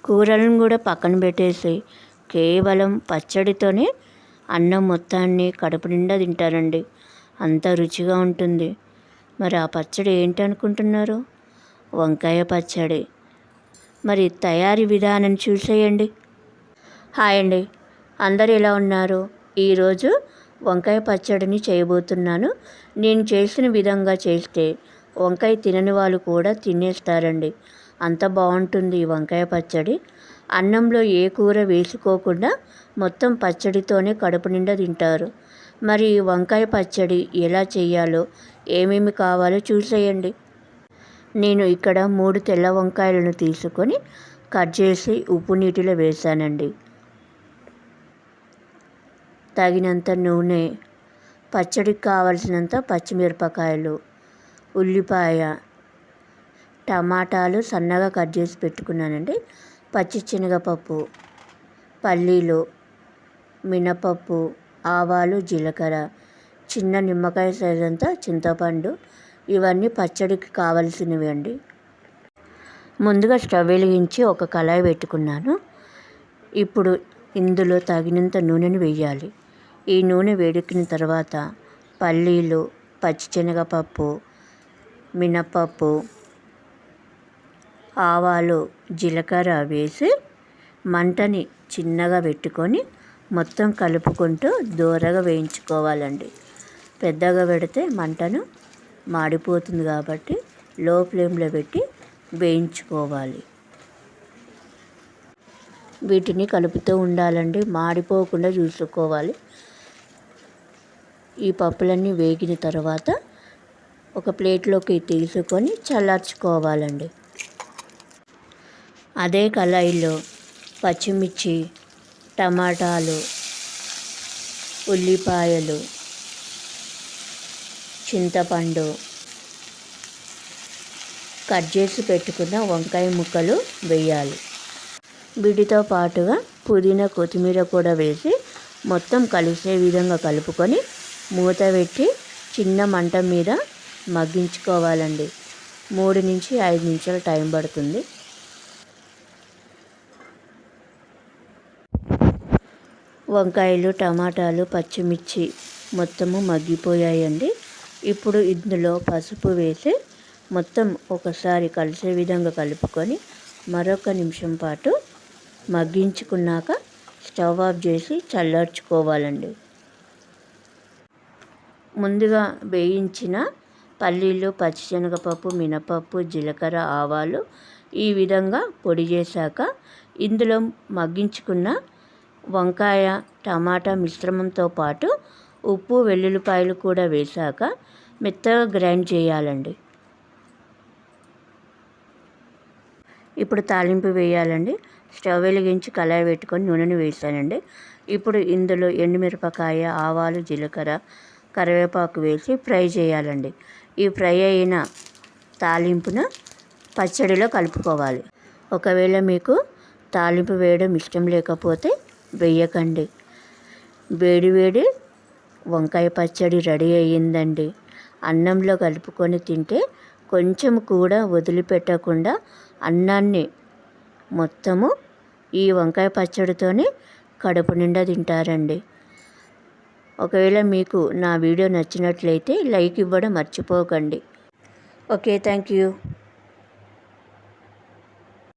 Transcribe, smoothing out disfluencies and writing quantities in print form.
కూరలను కూడా పక్కన పెట్టేసి కేవలం పచ్చడితోనే అన్నం మొత్తాన్ని కడుపు నిండా తింటారండి. అంత రుచిగా ఉంటుంది. మరి ఆ పచ్చడి ఏంటనుకుంటున్నారు? వంకాయ పచ్చడి. మరి తయారీ విధానం చూసేయండి. హాయ్ అండి, అందరు ఎలా ఉన్నారు? ఈరోజు వంకాయ పచ్చడిని చేయబోతున్నాను. నేను చేసిన విధంగా చేస్తే వంకాయ తినని వాళ్ళు కూడా తినేస్తారండి. అంత బాగుంటుంది ఈ వంకాయ పచ్చడి. అన్నంలో ఏ కూర వేసుకోకుండా మొత్తం పచ్చడితోనే కడుపు నిండా తింటారు. మరి ఈ వంకాయ పచ్చడి ఎలా చేయాలో, ఏమేమి కావాలో చూసేయండి. నేను ఇక్కడ 3 తెల్ల వంకాయలను తీసుకొని కట్ చేసి ఉప్పు నీటిలో వేసానండి. తగినంత నూనె, పచ్చడికి కావలసినంత పచ్చిమిరపకాయలు, ఉల్లిపాయ, టమాటాలు సన్నగా కట్ చేసి పెట్టుకున్నానండి. పచ్చిశనగపప్పు, పల్లీలు, మినపప్పు, ఆవాలు, జీలకర్ర, చిన్న నిమ్మకాయ సైజ్ అంతా చింతపండు, ఇవన్నీ పచ్చడికి కావలసినవి అండి. ముందుగా స్టవ్ వెలిగించి ఒక కళాయి పెట్టుకున్నాను. ఇప్పుడు ఇందులో తగినంత నూనెను వేయాలి. ఈ నూనె వేడెక్కిన తర్వాత పల్లీలు, పచ్చిశనగపప్పు, మినపప్పు, ఆవాలు, జీలకర్ర వేసి మంటని చిన్నగా పెట్టుకొని మొత్తం కలుపుకుంటూ దూరగా వేయించుకోవాలండి. పెద్దగా పెడితే మంటను మాడిపోతుంది కాబట్టి లో ఫ్లేమ్లో పెట్టి వేయించుకోవాలి. వీటిని కలుపుతూ ఉండాలండి, మాడిపోకుండా చూసుకోవాలి. ఈ పప్పులన్నీ వేగిన తర్వాత ఒక ప్లేట్లోకి తీసుకొని చల్లార్చుకోవాలండి. అదే కళాయిలో పచ్చిమిర్చి, టమాటాలు, ఉల్లిపాయలు, చింతపండు, కట్ చేసి పెట్టుకున్న వంకాయ ముక్కలు వేయాలి. వీటితో పాటుగా పుదీనా, కొత్తిమీర కూడా వేసి మొత్తం కలిసే విధంగా కలుపుకొని మూత పెట్టి చిన్న మంట మీద మగ్గించుకోవాలండి. 3 నుంచి 5 నిమిషాలు టైం పడుతుంది. వంకాయలు, టమాటాలు, పచ్చిమిర్చి మొత్తము మగ్గిపోయాయండి. ఇప్పుడు ఇందులో పసుపు వేసి మొత్తం ఒకసారి కలిసే విధంగా కలుపుకొని మరొక నిమిషం పాటు మగ్గించుకున్నాక స్టవ్ ఆఫ్ చేసి చల్లార్చుకోవాలండి. ముందుగా వేయించిన పల్లీలు, పచ్చిశనగపప్పు, మినపప్పు, జీలకర్ర, ఆవాలు ఈ విధంగా పొడి చేశాక ఇందులో మగ్గించుకున్న వంకాయ, టమాటా మిశ్రమంతో పాటు ఉప్పు, వెల్లుల్లిపాయలు కూడా వేశాక మెత్తగా గ్రైండ్ చేయాలండి. ఇప్పుడు తాలింపు వేయాలండి. స్టవ్ వెలిగించి కళాయి పెట్టుకొని నూనెను వేసానండి. ఇప్పుడు ఇందులో ఎండుమిరపకాయ, ఆవాలు, జీలకర్ర, కరివేపాకు వేసి ఫ్రై చేయాలండి. ఈ ఫ్రై అయిన తాలింపున పచ్చడిలో కలుపుకోవాలి. ఒకవేళ మీకు తాలింపు వేయడం ఇష్టం లేకపోతే వేయకండి. వేడి వేడి వంకాయ పచ్చడి రెడీ అయ్యిందండి. అన్నంలో కలుపుకొని తింటే కొంచెం కూడా వదిలిపెట్టకుండా అన్నాన్ని మొత్తము ఈ వంకాయ పచ్చడితోనే కడుపు నిండా తింటారండి. ఒకవేళ మీకు నా వీడియో నచ్చినట్లయితే లైక్ ఇవ్వడం మర్చిపోకండి. Okay, thank you.